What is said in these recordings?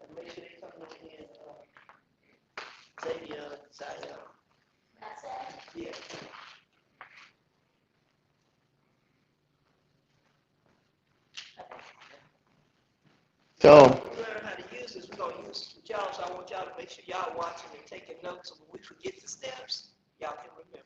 And make sure they come in Xavier, Zion. That's it. Yeah. So, We learn how to use this. We're going to use this with y'all, so I want y'all to make sure y'all watching and taking notes. So when we forget the steps, y'all can remember.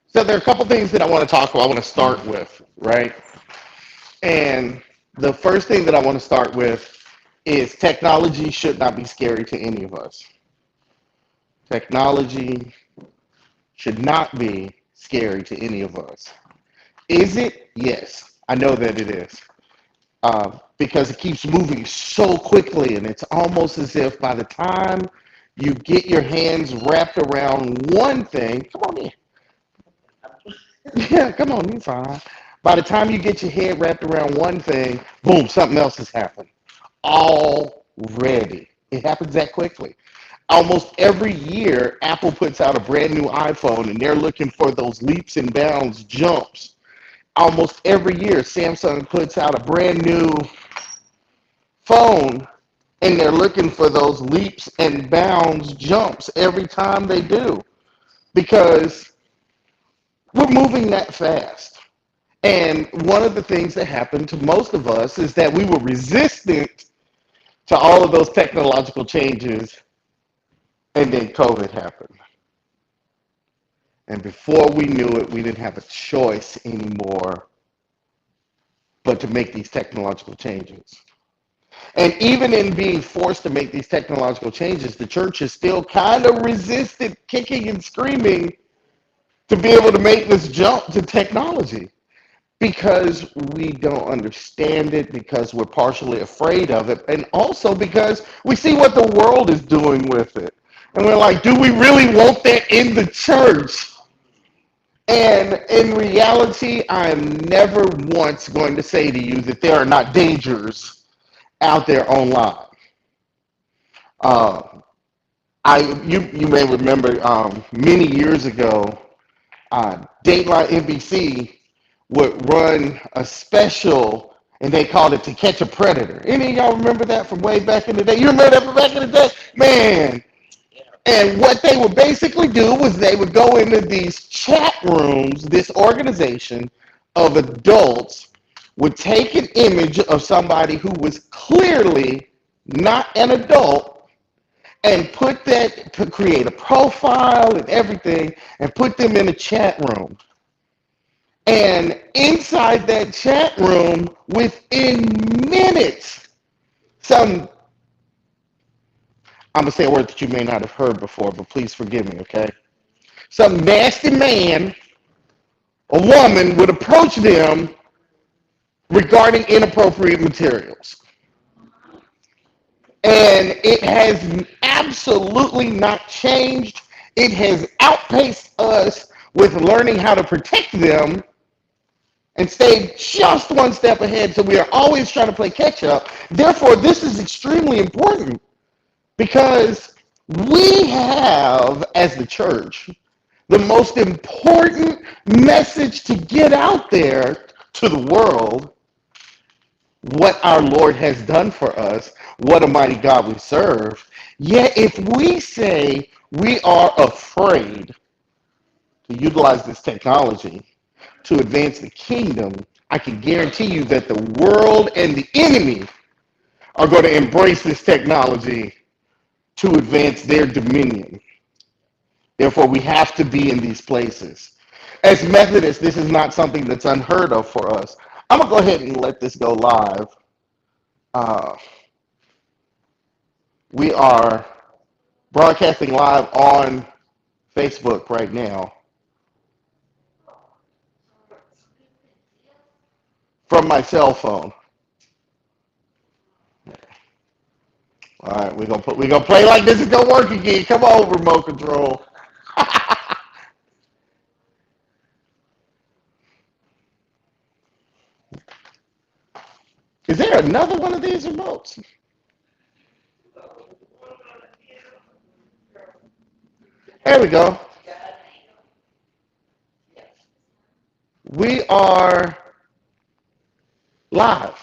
so there are a couple things that I want to talk about. I want to start with, right? And the first thing that I want to start with is technology should not be scary to any of us. Technology should not be scary to any of us. Is it? Yes, I know that it is. Because it keeps moving so quickly, and it's almost as if by the time you get your hands wrapped around one thing, come on in. Yeah, come on, you're fine. By the time you get your head wrapped around one thing, boom, something else has happened. Already. It happens that quickly. Almost every year, Apple puts out a brand new iPhone and they're looking for those leaps and bounds jumps. Almost every year, Samsung puts out a brand new phone and they're looking for those leaps and bounds jumps every time they do because we're moving that fast. And one of the things that happened to most of us is that we were resistant to all of those technological changes, and then COVID happened. And before we knew it, we didn't have a choice anymore but to make these technological changes. And even in being forced to make these technological changes, the church is still kind of resisted kicking and screaming to be able to make this jump to technology because we don't understand it, because we're partially afraid of it, and also because we see what the world is doing with it. And we're like, do we really want that in the church? And in reality, I'm never once going to say to you that there are not dangers out there online. Uh, you may remember many years ago, Dateline NBC would run a special, and they called it "To Catch a Predator." Any of y'all remember that from way back in the day? You remember that from back in the day, man? And what they would basically do was they would go into these chat rooms, this organization of adults would take an image of somebody who was clearly not an adult and put that to create a profile and everything and put them in a chat room. And inside that chat room, within minutes, some, I'm going to say a word that you may not have heard before, but please forgive me, okay? Some nasty man or woman would approach them regarding inappropriate materials. And it has absolutely not changed. It has outpaced us with learning how to protect them and stay just one step ahead. So we are always trying to play catch up. Therefore, this is extremely important because we have, as the church, the most important message to get out there to the world, what our Lord has done for us, what a mighty God we serve. Yet if we say we are afraid to utilize this technology to advance the kingdom, I can guarantee you that the world and the enemy are going to embrace this technology to advance their dominion. Therefore, we have to be in these places. As Methodists, this is not something that's unheard of for us. I'm going to go ahead and let this go live. Uh, we are broadcasting live on Facebook right now from my cell phone. All right, we're gonna play like this is gonna work again. Come on, remote control. Is there another one of these remotes? There we go. We are live.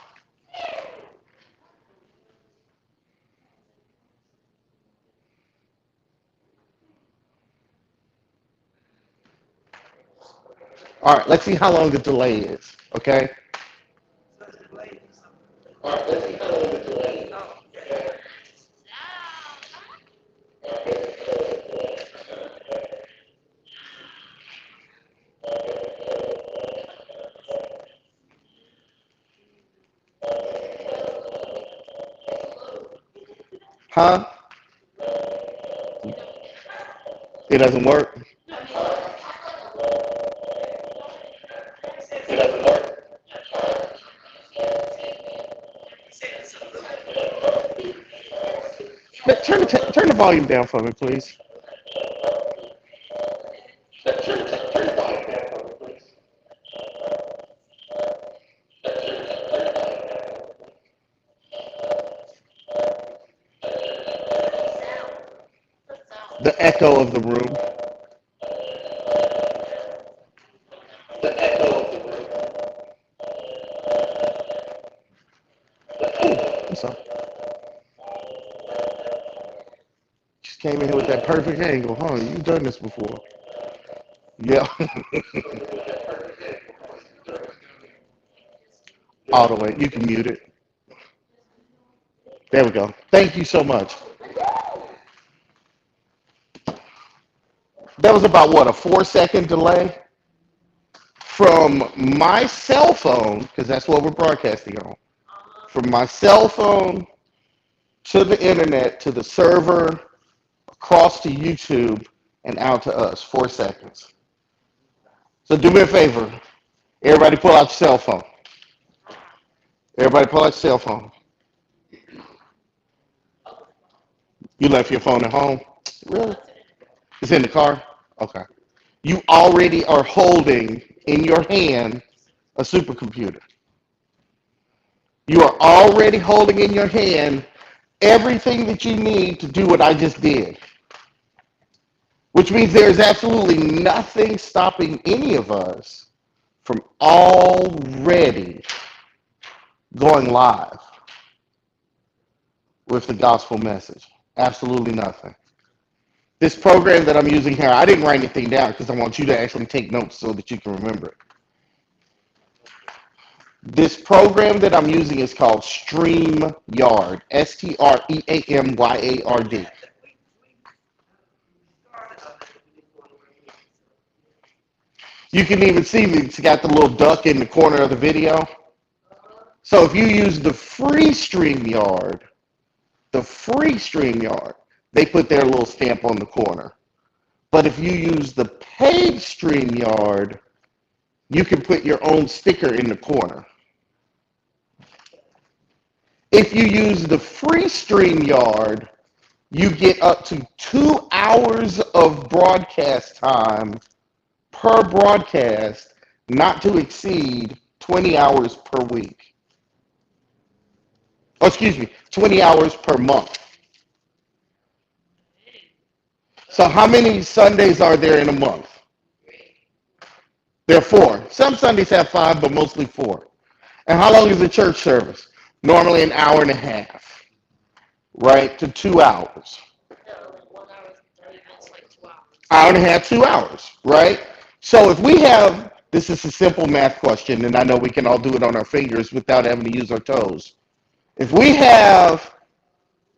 All right, let's see how long the delay is, okay? So it's delayed or something. All right, let's see how long the delay is. Oh, okay. Huh? It doesn't work? It doesn't work. But turn the volume down for me, please. Turn the volume down for me, please. The echo of the room. The echo of the room. Oh, I'm sorry. Just came in here with that perfect angle, huh? You've done this before. Yeah. All the way. You can mute it. There we go. Thank you so much. That was about what, a 4-second delay? From my cell phone, because that's what we're broadcasting on, from my cell phone to the internet, to the server, across to YouTube, and out to us, 4 seconds. So do me a favor. Everybody pull out your cell phone. Everybody pull out your cell phone. You left your phone at home? Really? It's in the car? Okay. You already are holding in your hand a supercomputer. You are already holding in your hand everything that you need to do what I just did. Which means there's absolutely nothing stopping any of us from already going live with the gospel message. Absolutely nothing. This program that I'm using here, I didn't write anything down because I want you to actually take notes so that you can remember it. This program that I'm using is called StreamYard, StreamYard. You can even see it's got the little duck in the corner of the video. So if you use the free StreamYard, they put their little stamp on the corner. But if you use the paid StreamYard, you can put your own sticker in the corner. If you use the free StreamYard, you get up to 2 hours of broadcast time per broadcast, not to exceed 20 hours per week. Oh, excuse me, 20 hours per month. So how many Sundays are there in a month? There are 4. Some Sundays have 5, but mostly 4. And how long is the church service? Normally an hour and a half, right, to 2 hours. No, like 1 hour, 30 minutes, like 2 hours. Hour and a half, 2 hours, right? So if we have, this is a simple math question, and I know we can all do it on our fingers without having to use our toes. If we have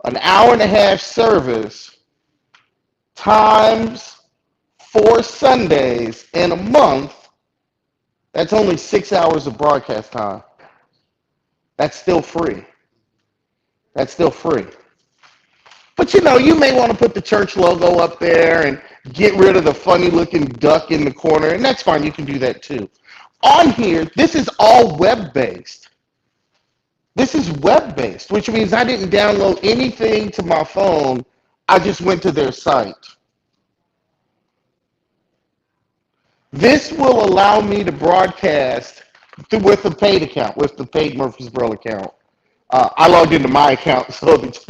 an hour and a half service times 4 Sundays in a month, that's only 6 hours of broadcast time. That's still free. That's still free. But you know, you may want to put the church logo up there and get rid of the funny looking duck in the corner, and that's fine. You can do that too. On here, this is all web-based. This is web-based, which means I didn't download anything to my phone. I just went to their site. This will allow me to broadcast with the paid account, with the paid Murfreesboro account. I logged into my account so that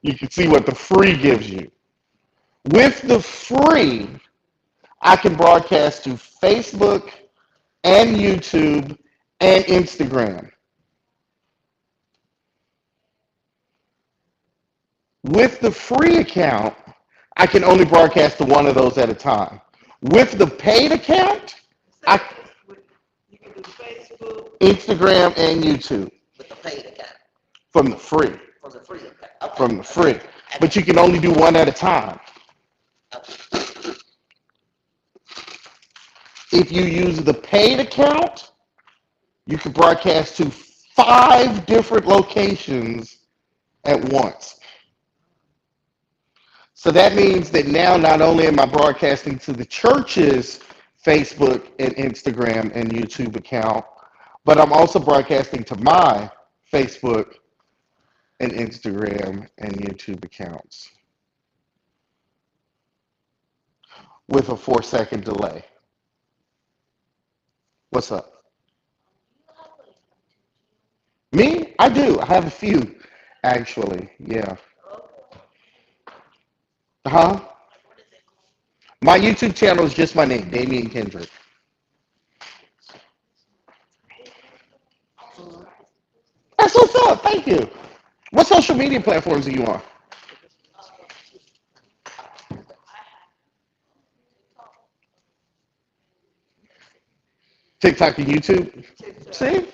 you can see what the free gives you. With the free, I can broadcast to Facebook, and YouTube and Instagram. With the free account, I can only broadcast to one of those at a time. With the paid account, Say, I you can do Facebook. Instagram and YouTube With the paid account, from the free, for the free account. Okay. from the free. But you can only do one at a time. Okay. If you use the paid account, you can broadcast to 5 different locations at once. So that means that now not only am I broadcasting to the church's Facebook and Instagram and YouTube account, but I'm also broadcasting to my Facebook and Instagram and YouTube accounts with a 4-second delay. What's up? Me? I do. I have a few, actually. Yeah. Huh? My YouTube channel is just my name, Damian Kendrick. That's what's up. Thank you. What social media platforms are you on? TikTok and YouTube? TikTok. See?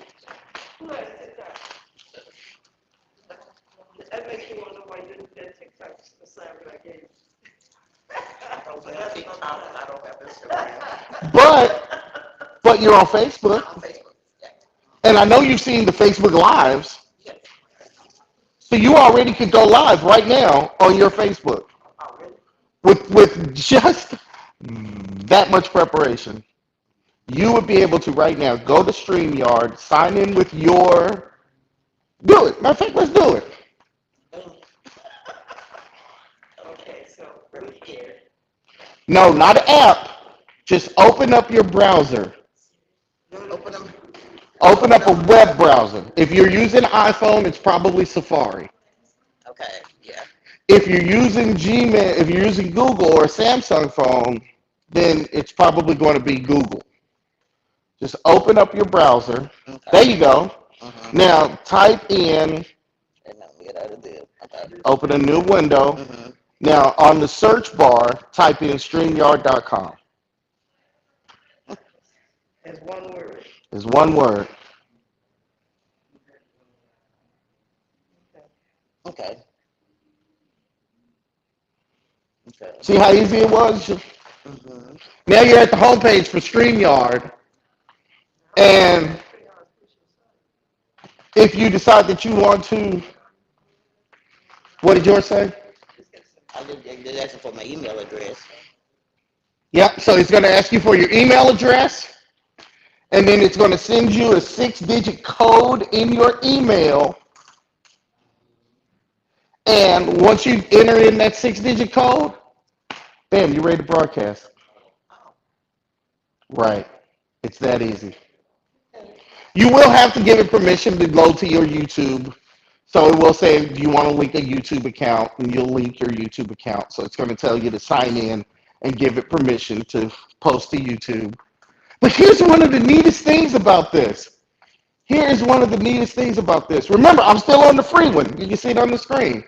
Who has TikTok? That makes you wonder why you didn't get TikTok assignment I gave you. I don't have TikTok, I don't have Instagram. But you're on Facebook, On Facebook, yeah. and I know you've seen the Facebook Lives, Yeah. so you already could go live right now on your Facebook Oh, really? with just that much preparation. You would be able to right now go to StreamYard, sign in with your, do it. Matter of fact, let's do it. Okay, so Really? Yeah. No, not an app. Just open up your browser. Open them. Open up a web browser. If you're using iPhone, it's probably Safari. Okay, yeah. If you're using Gmail, if you're using Google or a Samsung phone, then it's probably going to be Google. Just open up your browser. Okay. There you go. Mhm. Now type in, And now we get out of there. Okay. open a new window. Mhm. Now on the search bar, type in StreamYard.com. it's one word. It's one word. Okay. Okay. See how easy it was? Mm-hmm. Now you're at the homepage for StreamYard. And if you decide that you want to, what did yours say? I did asking for my email address. Yep, so it's going to ask you for your email address, and then it's going to send you a 6-digit code in your email. And once you enter in that 6-digit code, bam, you're ready to broadcast. Right. It's that easy. You will have to give it permission to load to your YouTube. So it will say, do you want to link a YouTube account? And you'll link your YouTube account. So it's going to tell you to sign in and give it permission to post to YouTube. But here's one of the neatest things about this. Here is one of the neatest things about this. Remember, I'm still on the free one. You can see it on the screen.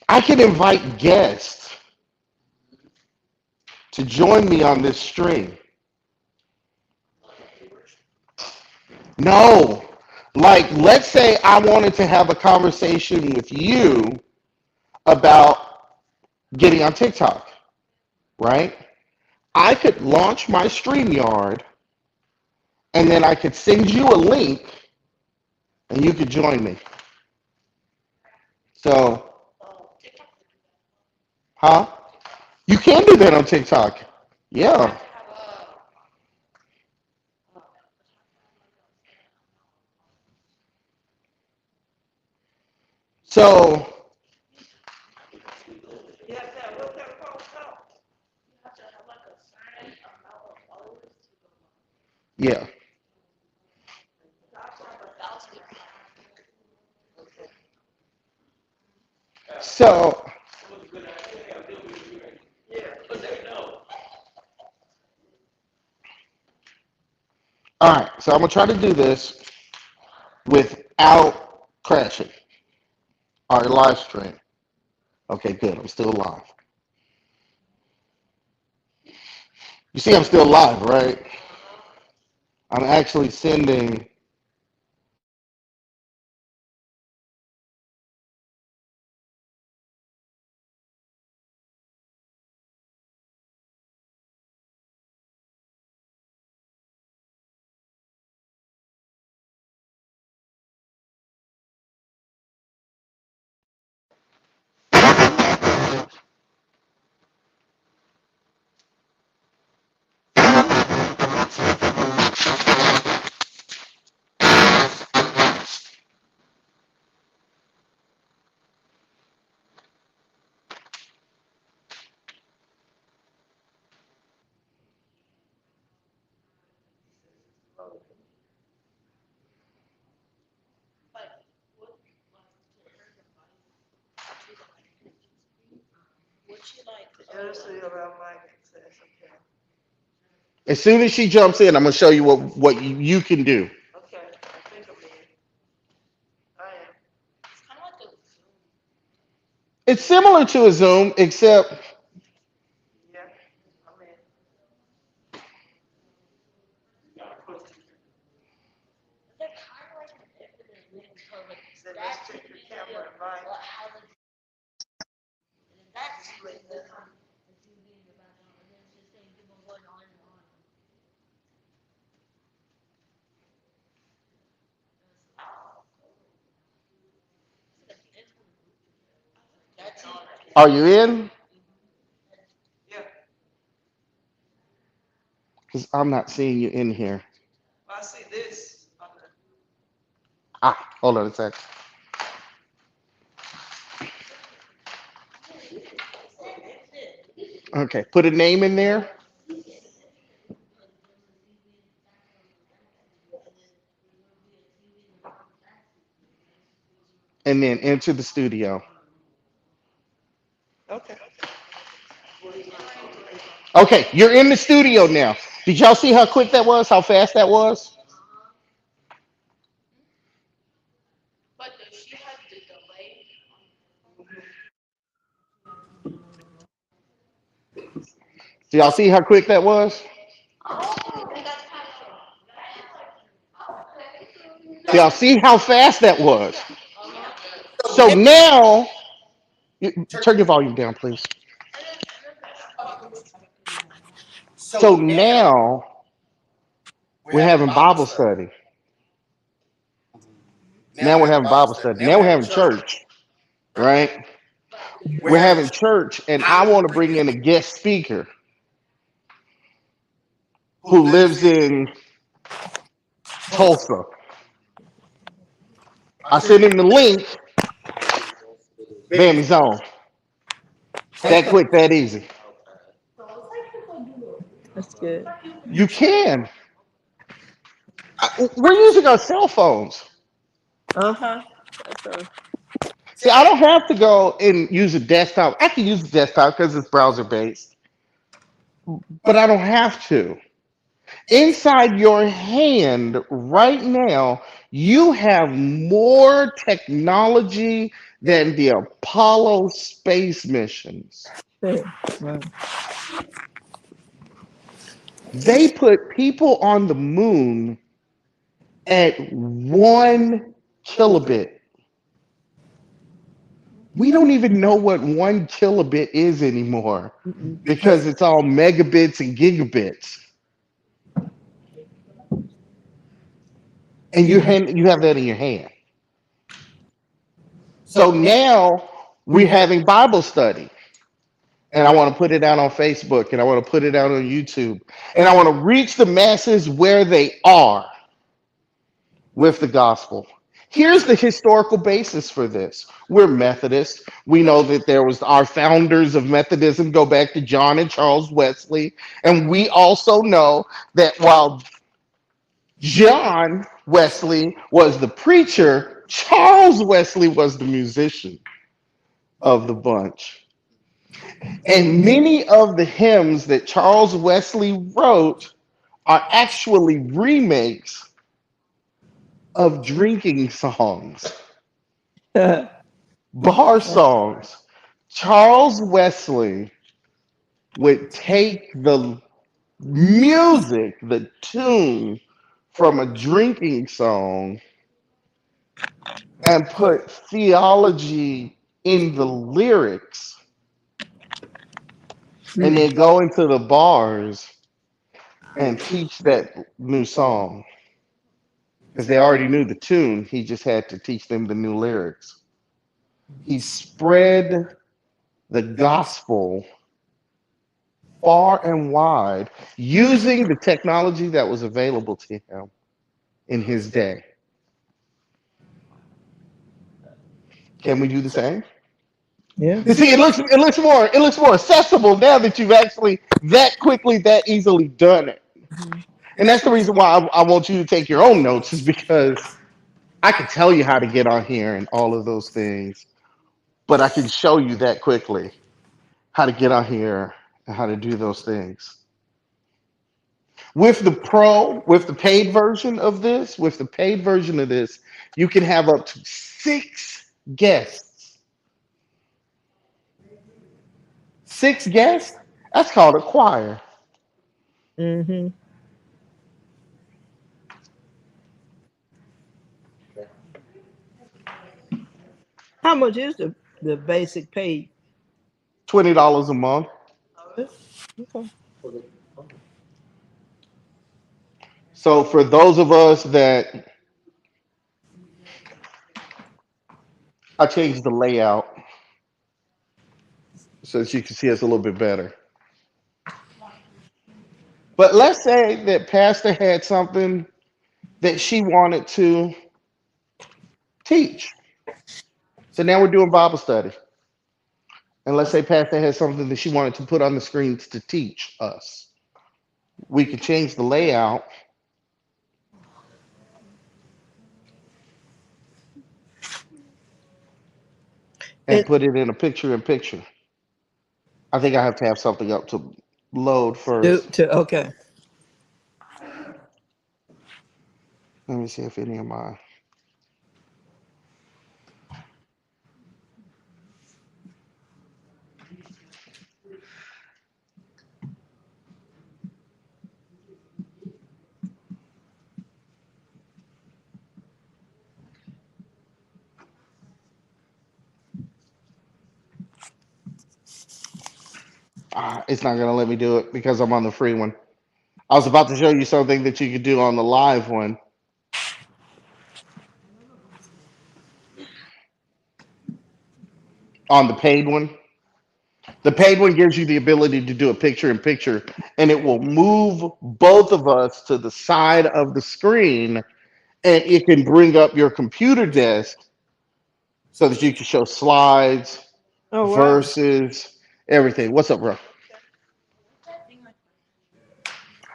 I can invite guests to join me on this stream. No. Like, let's say I wanted to have a conversation with you about getting on TikTok, right? I could launch my StreamYard, and then I could send you a link, and you could join me. So, huh? You can do that on TikTok. Yeah. So, Yeah, now, what that phone called? yeah. So, Yeah, but they know. All right, so I'm gonna try to do this without crashing our live stream. Okay, good. I'm still live. You see, I'm still live, right? I'm actually sending. Would you like to? Jersey around my access, okay. As soon as she jumps in, I'm gonna show you what you can do. Okay, I think I'm in. I am. It's kind of like a It's similar to a Zoom, except Yeah, I'm in. they're kind of like an infinite link. So like Said, that let's check could your be camera and mic. how the and that's like the TV in the background, and then it's just saying people going on and on. That's it. are you in? Yeah, Because I'm not seeing you in here. I see this on the, Ah, hold on a sec. Okay, put a name in there, and then enter the studio. okay. Okay, you're in the studio now. Did y'all see how quick that was? How fast that was? But does she have the delay? Do y'all see how quick that was? Do y'all see how fast that was? So now, turn your volume down, please. So now we're having Bible study. Now we're having Bible study. Now we're having church, right? We're having church, and I want to bring in a guest speaker who lives in Tulsa. I sent him the link. Bam, he's on. That quick, that easy. That's good. You can. We're using our cell phones. Uh-huh. That's a, See, I don't have to go and use a desktop. I can use a desktop because it's browser based, but I don't have to. Inside your hand right now, you have more technology than the Apollo space missions. thing. Wow. They put people on the moon at 1 kilobit. We don't even know what 1 kilobit is anymore Mm-mm. because it's all megabits and gigabits. And you have that in your hand. So now we're having Bible study. And I want to put it out on Facebook, and I want to put it out on YouTube. And I want to reach the masses where they are with the gospel. Here's the historical basis for this. We're Methodists. We know that there was our founders of Methodism go back to John and Charles Wesley. And we also know that while John Wesley was the preacher, Charles Wesley was the musician of the bunch. And many of the hymns that Charles Wesley wrote are actually remakes of drinking songs, bar songs. Charles Wesley would take the music, the tune from a drinking song and put theology in the lyrics and then go into the bars and teach that new song because they already knew the tune. He just had to teach them the new lyrics. He spread the gospel far and wide using the technology that was available to him in his day. Can we do the same? Yeah. You see, it looks more accessible now that you've actually that quickly, that easily done it. And that's the reason why I want you to take your own notes, is because I can tell you how to get on here and all of those things, but I can show you that quickly how to get on here and how to do those things. With with the paid version of this, you can have up to 6 guests. 6 guests? That's called a choir. Mm-hmm. How much is the basic pay? $20 a month. Okay. So for those of us that I changed the layout so that you can see us a little bit better. But let's say that Pastor had something that she wanted to teach. So now we're doing Bible study. And let's say Pastor has something that she wanted to put on the screens to teach us. We could change the layout and And put it in a picture in picture. I think I have to have something up to load first. okay. Let me see if any of my. It's not going to let me do it because I'm on the free one. I was about to show you something that you could do on the live one. On the paid one. The paid one gives you the ability to do a picture in picture, and it will move both of us to the side of the screen, and it can bring up your computer desk so that you can show slides, Oh wow. verses, everything. What's up, bro?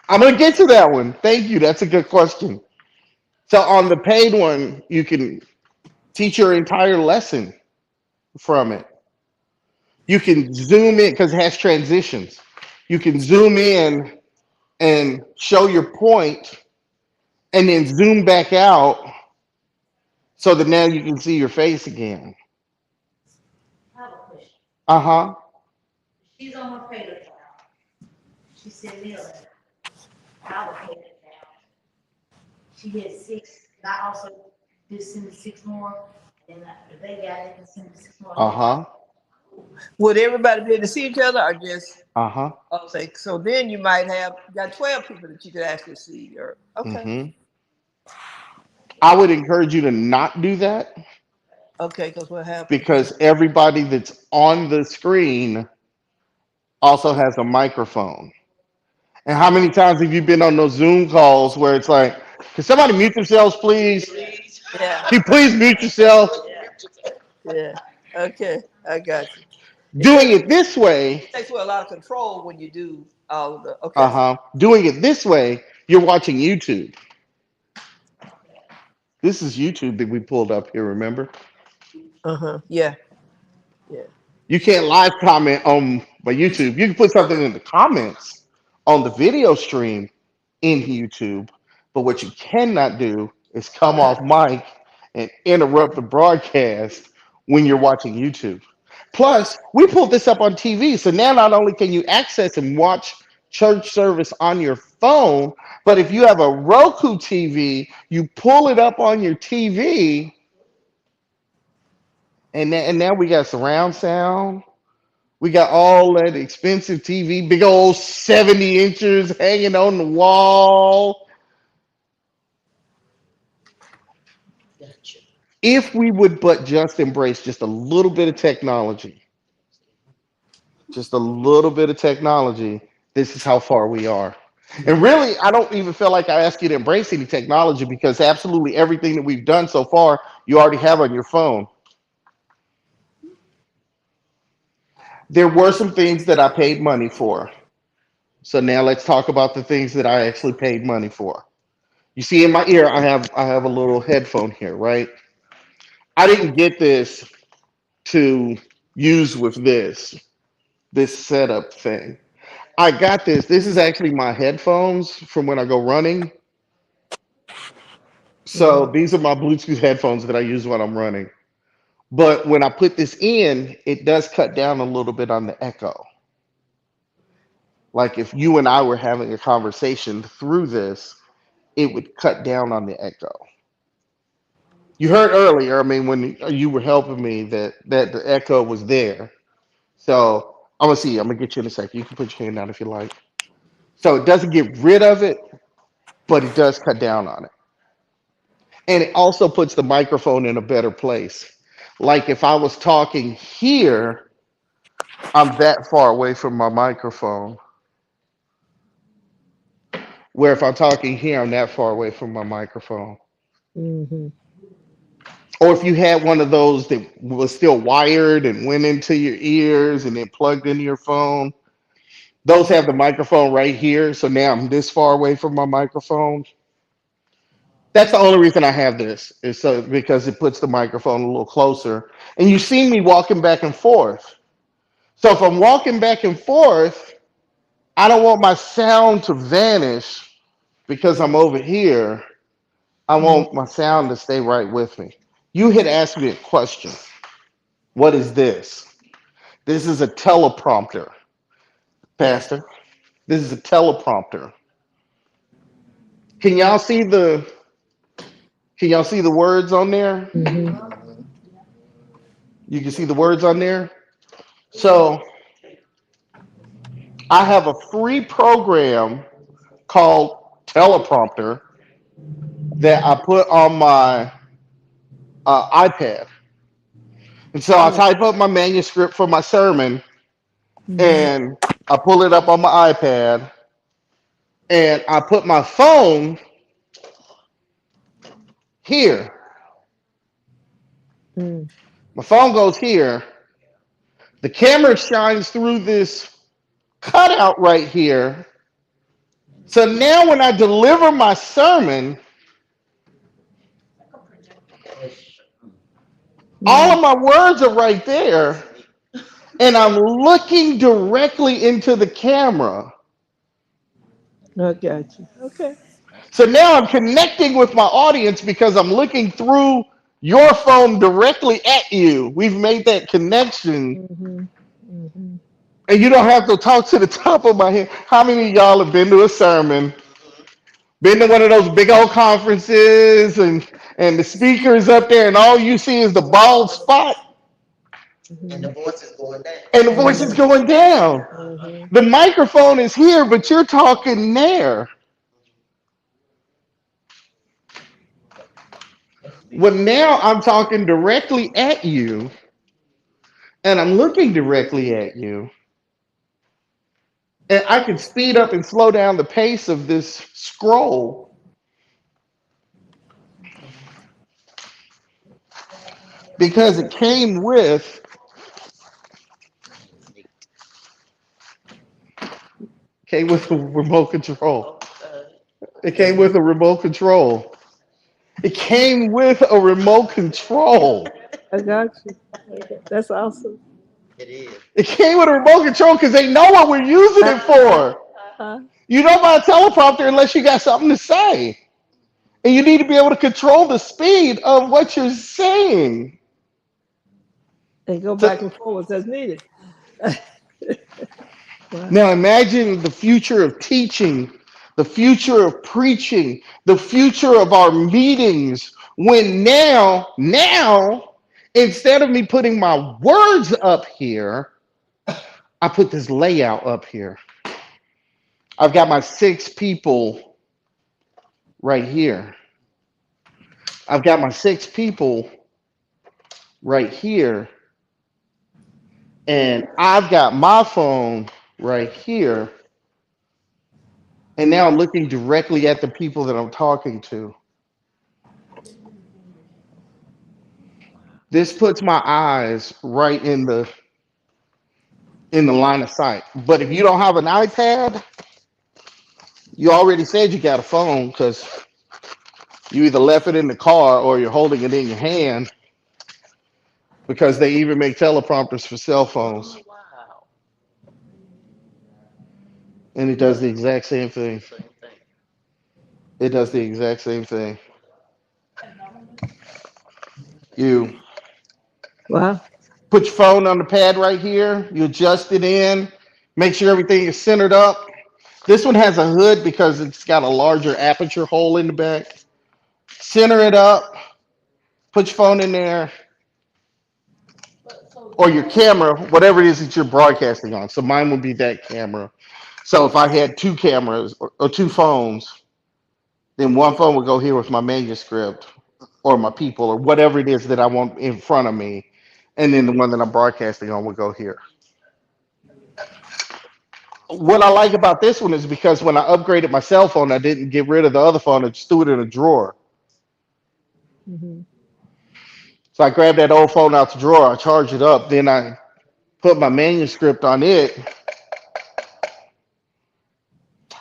I'm going to get to that one. Thank you. That's a good question. So on the paid one, you can teach your entire lesson from it. You can zoom in because it has transitions. You can zoom in and show your point and then zoom back out so that now you can see your face again. I have a question. Uh-huh. She's on her pay account. She sent me a letter. I will pay it now. She had 6, and I also did send me 6 more, and if they got it, can send me 6 more. Uh-huh. Would everybody be able to see each other, or just Uh-huh. okay? So then you might have got 12 people that you could actually see. Or okay, Mm-hmm. I would encourage you to not do that okay, because what happened? because everybody that's on the screen also has a microphone. And how many times have you been on those Zoom calls where it's like, can somebody mute themselves, please? Please. Yeah, Can you please mute yourself? yeah. Okay, I got you. Doing it this way, It takes away a lot of control when you do all of the. Okay. uh-huh. Doing it this way, you're watching YouTube. This is YouTube that we pulled up here, remember? Yeah. You can't live comment on my YouTube. You can put something in the comments on the video stream, in YouTube. But what you cannot do is come off mic and interrupt the broadcast when you're watching YouTube. Plus, we pulled this up on TV, so now not only can you access and watch church service on your phone, but if you have a Roku TV, you pull it up on your TV, and now we got surround sound. We got all that expensive TV, big old 70 inches hanging on the wall. Gotcha. If we would but just embrace just a little bit of technology, just a little bit of technology, this is how far we are. And really, I don't even feel like I ask you to embrace any technology because absolutely everything that we've done so far, you already have on your phone. There were some things that I paid money for. So now let's talk about the things that I actually paid money for. You see in my ear, I have a little headphone here, right? I didn't get this to use with this setup thing. I got this. This is actually my headphones from when I go running. So Mhm. these are my Bluetooth headphones that I use when I'm running. But when I put this in, it does cut down a little bit on the echo. Like if you and I were having a conversation through this, it would cut down on the echo. You heard earlier, I mean, when you were helping me, that the echo was there. So I'm gonna see. I'm gonna get you in a second. You can put your hand down if you like. So it doesn't get rid of it, but it does cut down on it. And it also puts the microphone in a better place. Like if I was talking here, I'm that far away from my microphone. Where if I'm talking here, I'm that far away from my microphone. Mhm. Or if you had one of those that was still wired and went into your ears and then plugged into your phone, those have the microphone right here. So now I'm this far away from my microphone. That's the only reason I have this is so because it puts the microphone a little closer. And you see me walking back and forth. So if I'm walking back and forth, I don't want my sound to vanish because I'm over here. I Mhm. want my sound to stay right with me. You had asked me a question. What is this? This is a teleprompter, Pastor. This is a teleprompter. Can y'all see the can y'all see the words on there? Mhm. Mhm. You can see the words on there. So I have a free program called Teleprompter that I put on my iPad. And so I Mm. type up my manuscript for my sermon Mhm. and I pull it up on my iPad and I put my phone here. Mm. My phone goes here. The camera shines through this cutout right here. So now when I deliver my sermon, all Mm. of my words are right there, and I'm looking directly into the camera. I got you. Okay. So now I'm connecting with my audience because I'm looking through your phone directly at you. We've made that connection, Mhm. Mhm. and you don't have to talk to the top of my head. How many of y'all have been to a sermon, been to one of those big old conferences, and the speaker's up there, and all you see is the bald spot, And the Mhm. voice is going down. and the voice is Mhm. going down. Mhm. The microphone is here, but you're talking there. Well, now I'm talking directly at you, and I'm looking directly at you, and I can speed up and slow down the pace of this scroll because it came with a remote control. Okay. It came with a remote control. It came with a remote control. I got you. Okay. That's awesome. It is. It came with a remote control because they know what we're using it Uh-huh. for. Uh-huh. You don't buy a teleprompter unless you got something to say. And you need to be able to control the speed of what you're saying. And go So, back and forth as needed. Wow. now imagine the future of teaching, the future of preaching, the future of our meetings when now, instead of me putting my words up here, I put this layout up here. I've got my 6 people right here. I've got my 6 people right here. And I've got my phone right here. And now I'm looking directly at the people that I'm talking to. This puts my eyes right in the line of sight. But if you don't have an iPad, you already said you got a phone because you either left it in the car or you're holding it in your hand because they even make teleprompters for cell phones. Oh, wow. And it does the exact same thing. Same thing. It does the exact same thing. You Wow. put your phone on the pad right here, you adjust it in, make sure everything is centered up. This one has a hood because it's got a larger aperture hole in the back. Center it up, put your phone in there, or your camera, whatever it is that you're broadcasting on. So mine would be that camera. So if I had 2 cameras or 2 phones, then one phone would go here with my manuscript or my people or whatever it is that I want in front of me. And then the one that I'm broadcasting on would go here. What I like about this one is because when I upgraded my cell phone, I didn't get rid of the other phone. I just threw it in a drawer. Hmm. So I grabbed that old phone out the drawer, I charged it up, then I put my manuscript on it,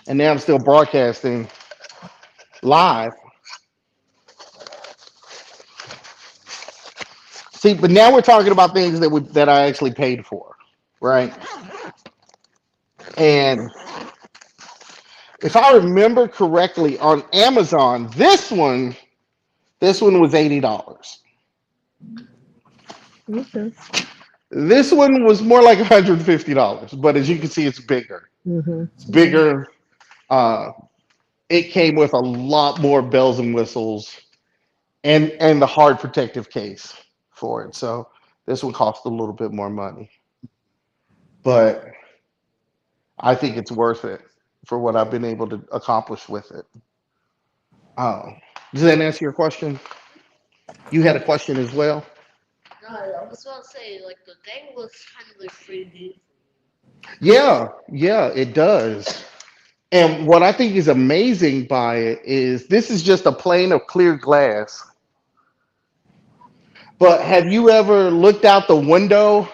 and now I'm still broadcasting live. See, but now we're talking about things that I actually paid for, right? And if I remember correctly, on Amazon, this one was $80. Okay. This one was more like $150, but as you can see, it's bigger. Hmm. It's bigger. Uh, it came with a lot more bells and whistles and the hard protective case for it. So this one cost a little bit more money, but I think it's worth it for what I've been able to accomplish with it. Um, does that answer your question? You had a question as well? No, I was about to say, like, the thing looks kind of like 3D. Yeah, yeah, it does. And what I think is amazing by it is this is just a plane of clear glass. But have you ever looked out the window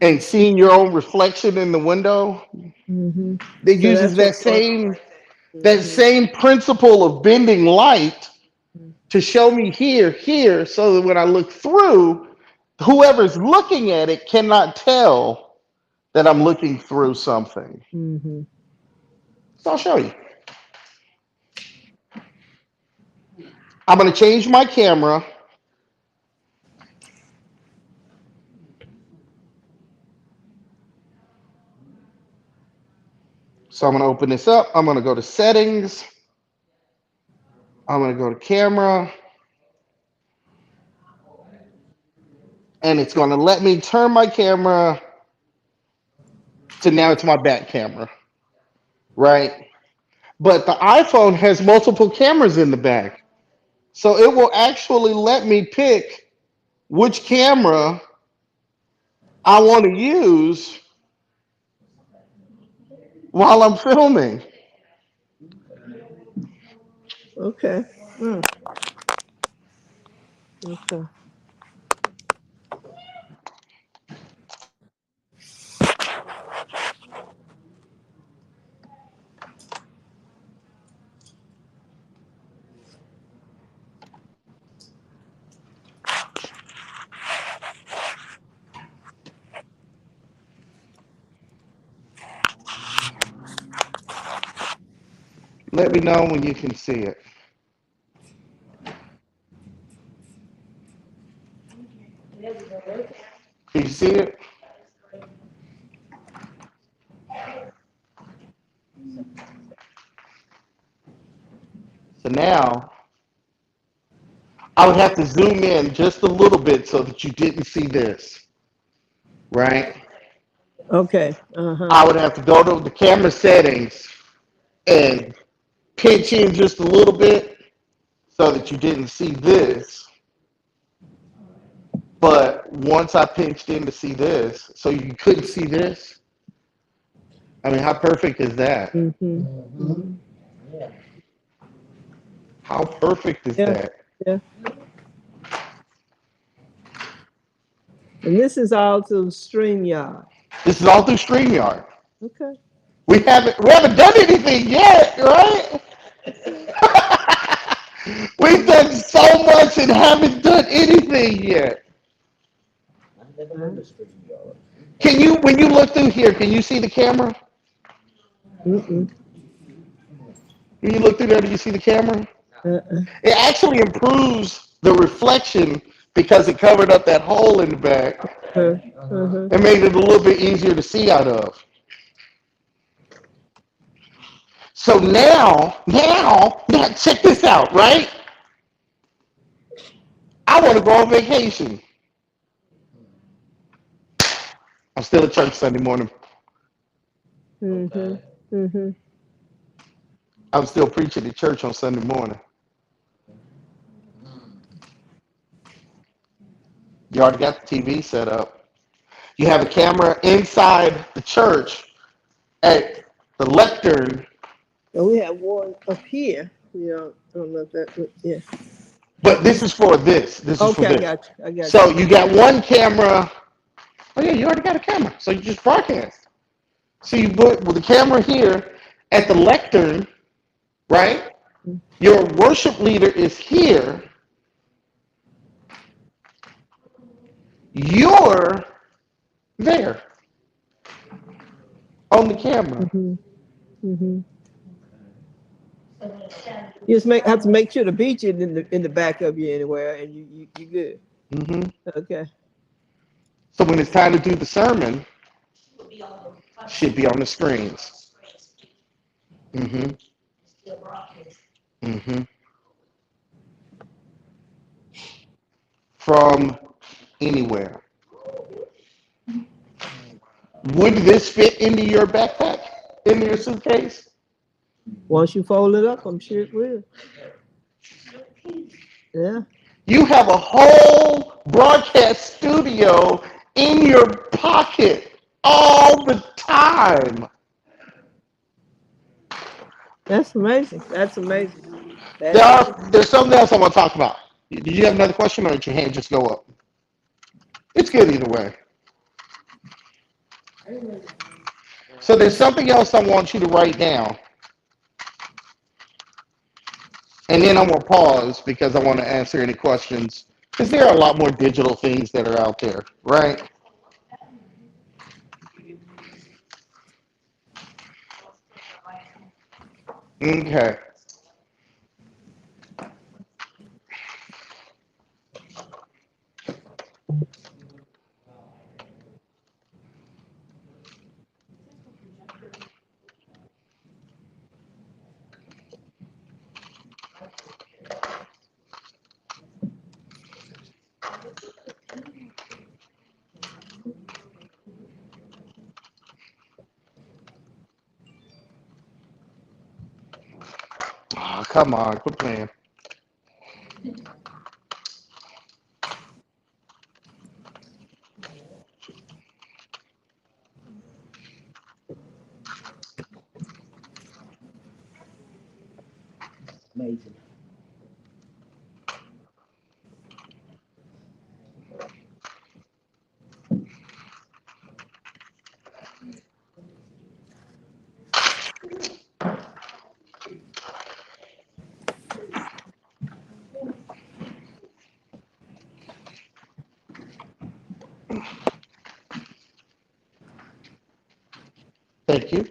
and seen your own reflection in the window? Hmm. It So uses that's what. that Hmm. same principle of bending light to show me here, so that when I look through, whoever's looking at it cannot tell that I'm looking through something. Hmm. So I'll show you. I'm going to change my camera. So I'm going to open this up. I'm going to go to settings. I'm going to go to camera. And it's going to let me turn my camera to now it's my back camera, right? But the iPhone has multiple cameras in the back. So it will actually let me pick which camera I want to use while I'm filming. Okay. Mm. Okay. Let me know when you can see it. There we go. Can you see it? So now I would have to zoom in just a little bit so that you didn't see this, right? Okay. Uh-huh. I would have to go to the camera settings and pinch in just a little bit so that you didn't see this. But once I pinched in to see this, so you couldn't see this. I mean, how perfect is that? Mm-hmm. Mhm. Yeah. How perfect is Yeah. that? Yeah. And this is all to StreamYard. This is all through StreamYard. Okay. We haven't done anything yet, right? We've done so much and haven't done anything yet. I've never heard of stream yard. Can you, when you look through here, can you see the camera? Mm-mm. When you look through there, do you see the camera? Uh-uh. It actually improves the reflection because it covered up that hole in the back Uh-huh. and made it a little bit easier to see out of. So now, check this out, right? I want to go on vacation. I'm still at church Sunday morning. Mm-hmm. Okay. Mm-hmm. I'm still preaching at church on Sunday morning. Mm. You already got the TV set up. You have a camera inside the church at the lectern, And we have one up here. I don't know if that. Yeah. but this is for this. This is for Okay, I this. got you. I got So you. you got one camera. Oh yeah, you already got a camera. So you just broadcast. So you put with the camera here at the lectern, right? Your worship leader is here. You're there on the camera. Mm-hmm. Mm-hmm. So when it's time You just have to make sure the beach is in the back of you anywhere, and you good. hmm Okay. So when it's time to do the sermon, to be on the front should be on the screens. screens, hmm still broadcast. hmm From anywhere. Would this fit into your backpack, into your suitcase? Once you fold it up, I'm sure it will. Yeah. You have a whole broadcast studio in your pocket all the time. That's amazing. That's amazing. There's something else I want to talk about. Did you have another question, or did your hand just go up? It's good either way. So there's something else I want you to write down. And then I'm going to pause because I want to answer any questions. Because there are a lot more digital things that are out there, right? Okay. Oh, come on, quit playing. Amazing. Thank you.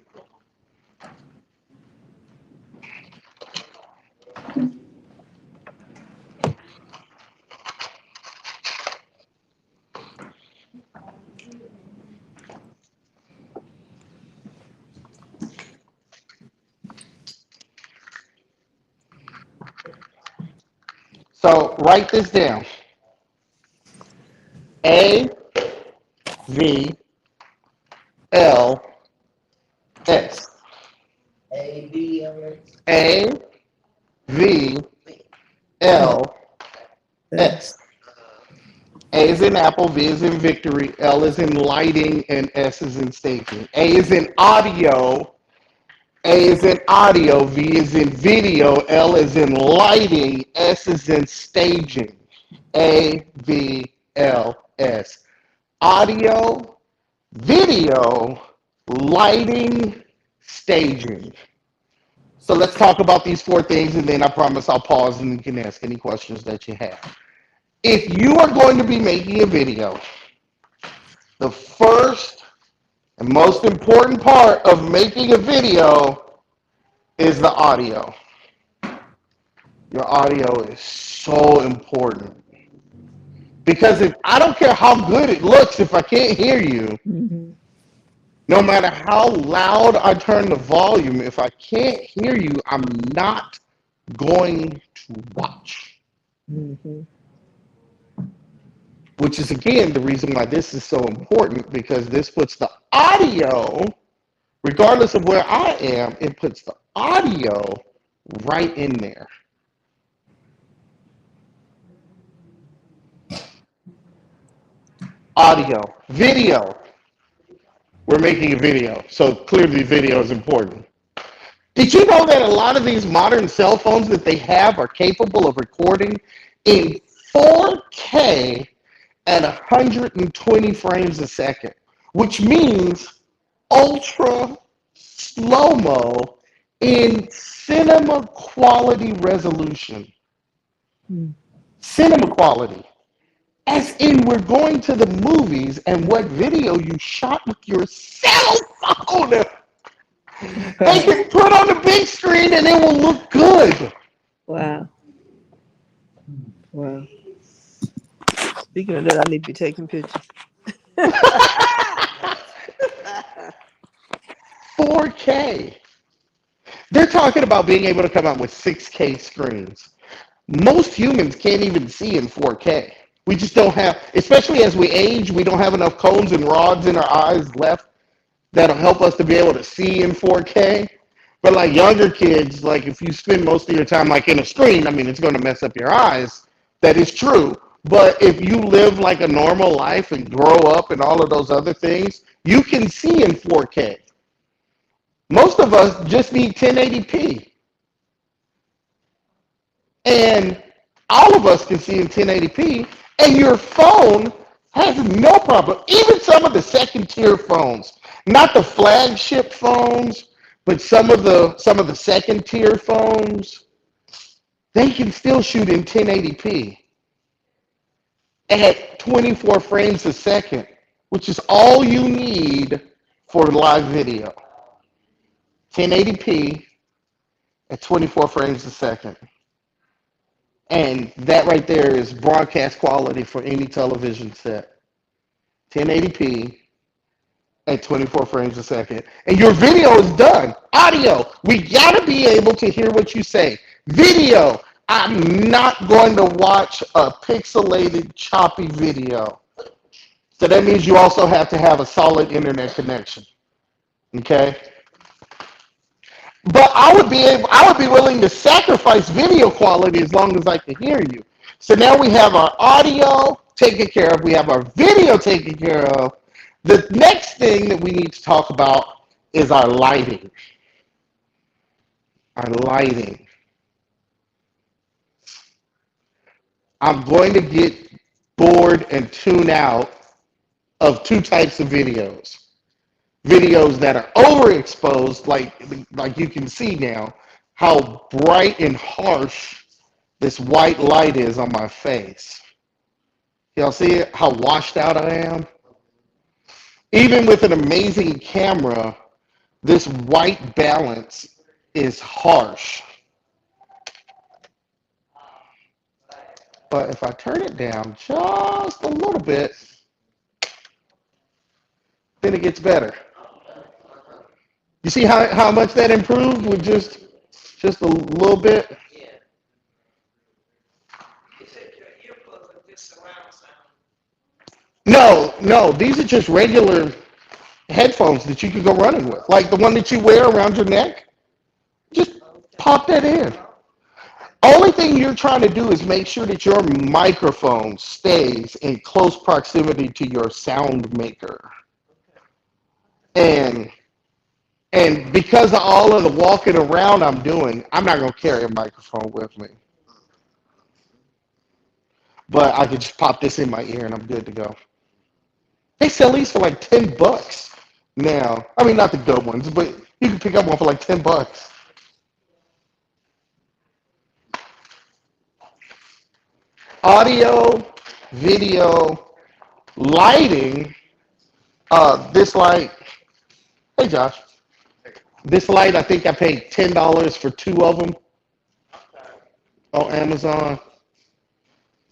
So write this down. A V L S. A, B, L, A V L S. A is in apple, V is in victory, L is in lighting, and S is in staging. A is in audio, A is in audio, V is in video, L is in lighting, S is in staging. A V L S. Audio, video, lighting, staging. So let's talk about these four things, and then I promise I'll pause and you can ask any questions that you have. If you are going to be making a video, the first and most important part of making a video is the audio. Your audio is so important. Because if I don't care how good it looks, if I can't hear you, no matter how loud I turn the volume, if I can't hear you, I'm not going to watch. Which is, again, the reason why this is so important, because this puts the audio, regardless of where I am, it puts the audio right in there. Audio. Video. We're making a video, so clearly video is important. Did you know that a lot of these modern cell phones that they have are capable of recording in 4K at 120 frames a second, which means ultra slow-mo in cinema quality resolution. Cinema quality. As in, we're going to the movies, and what video you shot with your cell phone, they can put on the big screen and it will look good. Wow. Wow. Speaking of that, I need to be taking pictures. 4K. They're talking about being able to come out with 6K screens. Most humans can't even see in 4K. We just don't have, especially as we age, we don't have enough cones and rods in our eyes left that'll help us to be able to see in 4K. But like younger kids, like if you spend most of your time like in a screen, I mean, it's going to mess up your eyes. That is true. But if you live like a normal life and grow up and all of those other things, you can see in 4K. Most of us just need 1080p. And all of us can see in 1080p, and your phone has no problem. Even some of the second tier phones, not the flagship phones, but some of the second tier phones, they can still shoot in 1080p at 24 frames a second, which is all you need for live video. 1080p at 24 frames a second. And that right there is broadcast quality for any television set. 1080p at 24 frames a second. And your video is done. Audio, we gotta be able to hear what you say. Video, I'm not going to watch a pixelated, choppy video. So that means you also have to have a solid internet connection. Okay? But I would be willing to sacrifice video quality as long as I can hear you. So now we have our audio taken care of. We have our video taken care of. The next thing that we need to talk about is our lighting. Our lighting. I'm going to get bored and tune out of two types of videos. Videos that are overexposed, like you can see now, how bright and harsh this white light is on my face. Y'all see it? How washed out I am? Even with an amazing camera, this white balance is harsh. But if I turn it down just a little bit, then it gets better. You see how much that improved with just a little bit? No, these are just regular headphones that you can go running with, like the one that you wear around your neck. Just pop that in. Only thing you're trying to do is make sure that your microphone stays in close proximity to your sound maker. And because of all of the walking around I'm doing, I'm not gonna carry a microphone with me. But I could just pop this in my ear and I'm good to go. They sell these for like $10 now. I mean, not the good ones, but you can pick up one for like $10. Audio, video, lighting. This light. Hey, Josh. This light, I think I paid $10 for 2 of them on Amazon.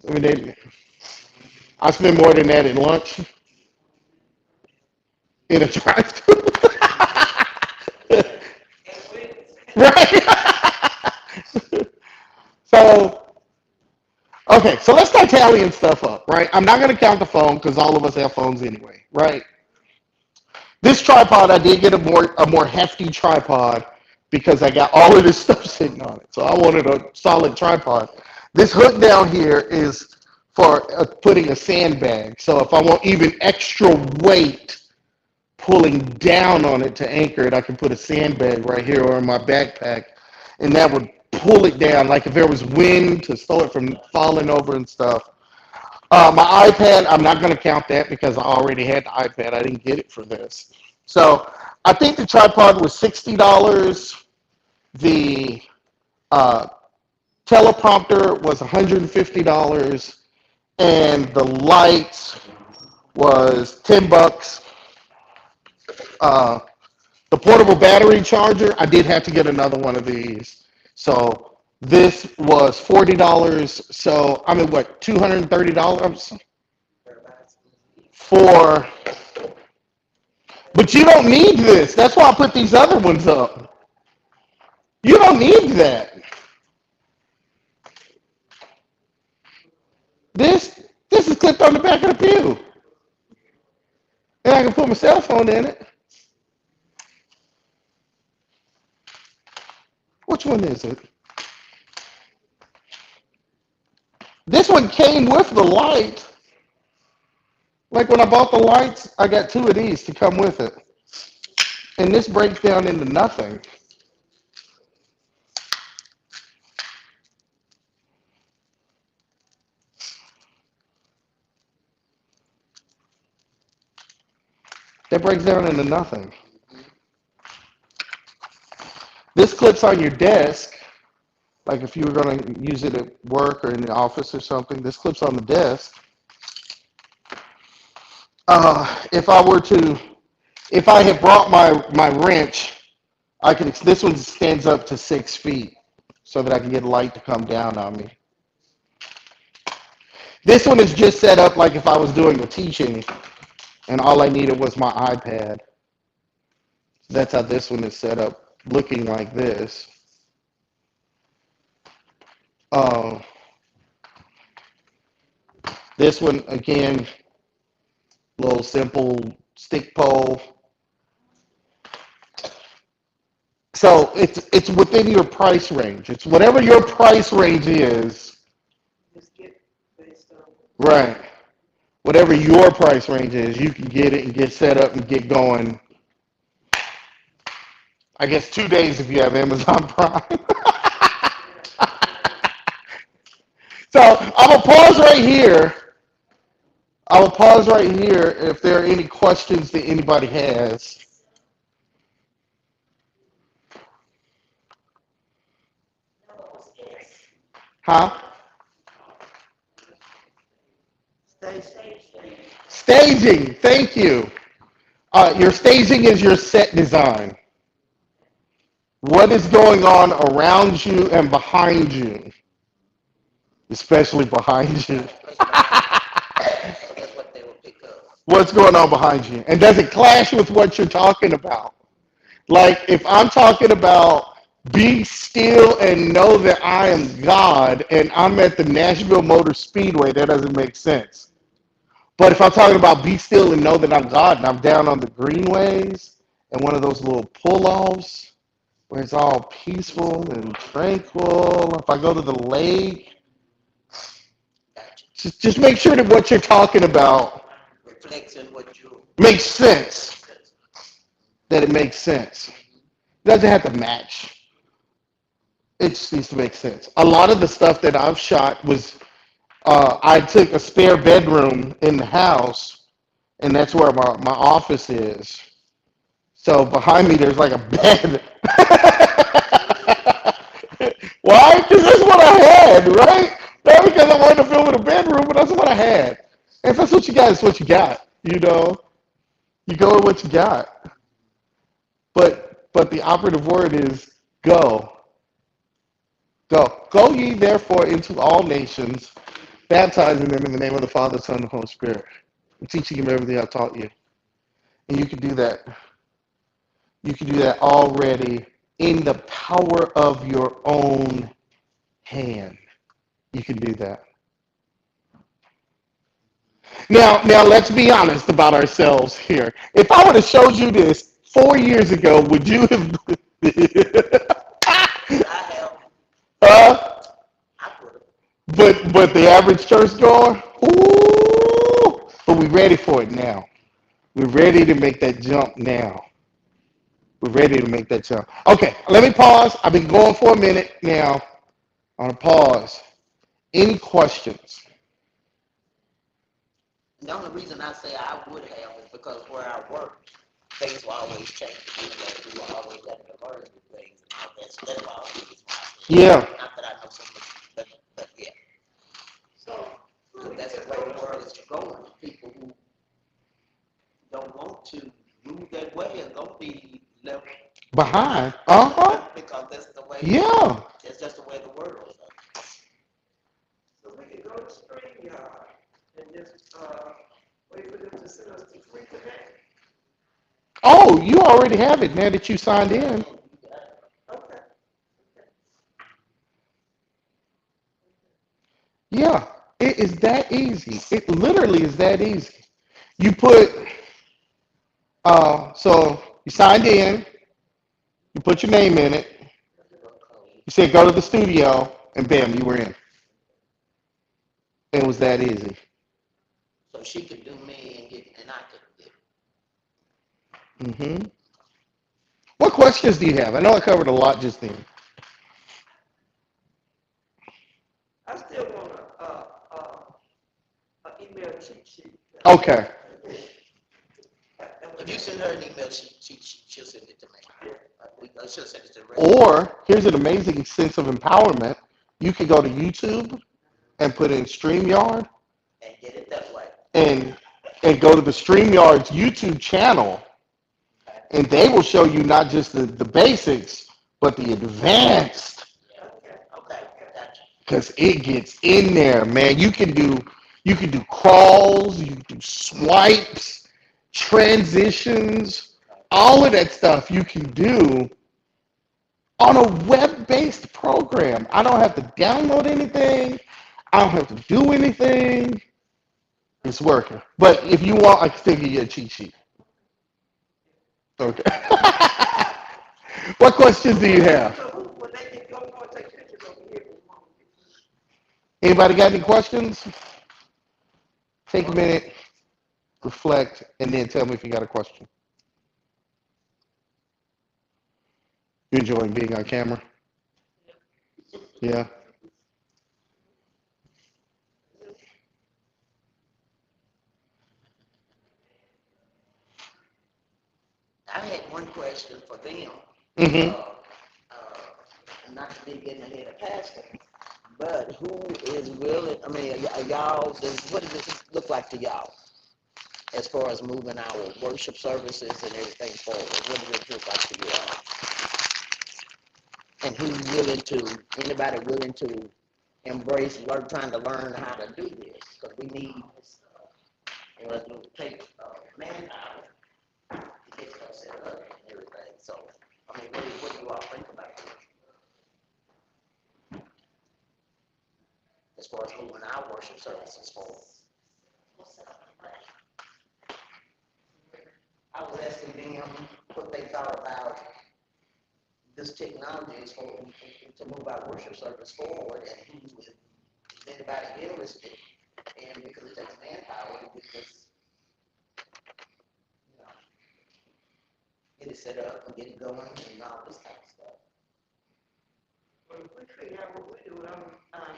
I mean, I spend more than that at lunch in a drive-thru. Right? So, okay, so let's start tallying stuff up, right? I'm not going to count the phone because all of us have phones anyway, right? This tripod, I did get a more hefty tripod because I got all of this stuff sitting on it. So I wanted a solid tripod. This hook down here is for putting a sandbag. So if I want even extra weight pulling down on it to anchor it, I can put a sandbag right here or in my backpack, and that would pull it down. Like if there was wind to slow it from falling over and stuff. My iPad, I'm not going to count that because I already had the iPad. I didn't get it for this. So I think the tripod was $60. The teleprompter was $150. And the lights was $10. The portable battery charger, I did have to get another one of these. So this was $40. So I mean, what, $230 for? But you don't need this. That's why I put these other ones up. You don't need that. This is clipped on the back of the pew. And I can put my cell phone in it. Which one is it? This one came with the light. Like when I bought the lights, I got 2 of these to come with it. And this breaks down into nothing. That breaks down into nothing. This clips on your desk. Like if you were going to use it at work or in the office or something, this clips on the desk. If I had brought my wrench, this one stands up to 6 feet so that I can get light to come down on me. This one is just set up like if I was doing a teaching and all I needed was my iPad. That's how this one is set up, looking like this. This one, again, little simple stick pole. So it's within your price range. It's whatever your price range is. Just get based on. Right. Whatever your price range is, you can get it and get set up and get going. I guess 2 days if you have Amazon Prime. So I'm going to pause right here. I will pause right here if there are any questions that anybody has. Huh? Staging, thank you. Your staging is your set design. What is going on around you and behind you? Especially behind you. That's what they will pick up. What's going on behind you? And does it clash with what you're talking about? Like if I'm talking about be still and know that I am God and I'm at the Nashville Motor Speedway, that doesn't make sense. But if I'm talking about be still and know that I'm God and I'm down on the greenways and one of those little pull-offs where it's all peaceful and tranquil, if I go to the lake, Gotcha. just make sure that what you're talking about Reflects in what you. makes sense, that it makes sense. It doesn't have to match. It just needs to make sense. A lot of the stuff that I've shot was I took a spare bedroom in the house, and that's where my office is. So behind me, there's like a bed. Why? Because that's what I had, right? Not because I wanted to film in a bedroom, but that's what I had. And if that's what you got, it's what you got. You know, you go with what you got. But the operative word is go. Go. Go ye therefore into all nations, baptizing them in the name of the Father, Son, and Holy Spirit, and teaching them everything I've taught you. And you can do that. You can do that already in the power of your own hand. You can do that. Now let's be honest about ourselves here. If I would have showed you this 4 years ago, would you have? I have. uh, I would have. but the average churchgoer, ooh, but we're ready for it now. We're ready to make that jump now. We're ready to make that jump. Okay, let me pause. I've been going for a minute now. On a pause. Any questions? The only reason I say I would have is because where I work, things will always change. You know, we will always have to learn new things. And all that. So that's why I was Yeah. Not that I know so much, but yeah. So, So that's the way the world is going. People who don't want to move that way are going to be left Behind. Uh-huh. because that's the way. Yeah. That's just the way the world is. so we can go to StreamYard and just, wait for them to send us the free connect. Oh, you already have it now that you signed in. Okay. Yeah. It is that easy. It literally is that easy. You put so you signed in, you put your name in it, you said go to the studio, and bam, you were in. It was that easy. So she could do me and I could do. Hmm. What questions do you have? I know I covered a lot just then. I still want a email cheat sheet. Okay. If you send her an email, she'll send it to me. She'll send it to the rest. Or here's an amazing sense of empowerment. You could go to YouTube and put in StreamYard And get it that way. and go to the StreamYard's YouTube channel, and they will show you not just the basics, but the advanced, Okay, gotcha. because it gets in there, man. You can do crawls, you can do swipes, transitions, all of that stuff you can do on a web-based program. I don't have to download anything. I don't have to do anything. It's working. But if you want, I can still give you a cheat sheet. Okay. What questions do you have? So when they get going, take pictures over here. Anybody got any questions? Take a minute, reflect, and then tell me if you got a question. You enjoying being on camera? Yeah. I had one question for them. Mm-hmm. Not to be getting ahead of Pastor, but who is willing, I mean, y'all, what does it look like to y'all as far as moving our worship services and everything forward? What does it look like to you all? And who's willing to, anybody willing to embrace, trying to learn how to do this? Because we need, it will take manpower to get stuff set up and everything. So, I mean, what do you all think about this? As far as moving our worship services forward. asking them what they thought about this technology is for, to move our worship service forward, and who is anybody realistic, and because it takes manpower to get this, you know, get it set up and get it going and all this kind of stuff. Well, if we figure out what we do, I'm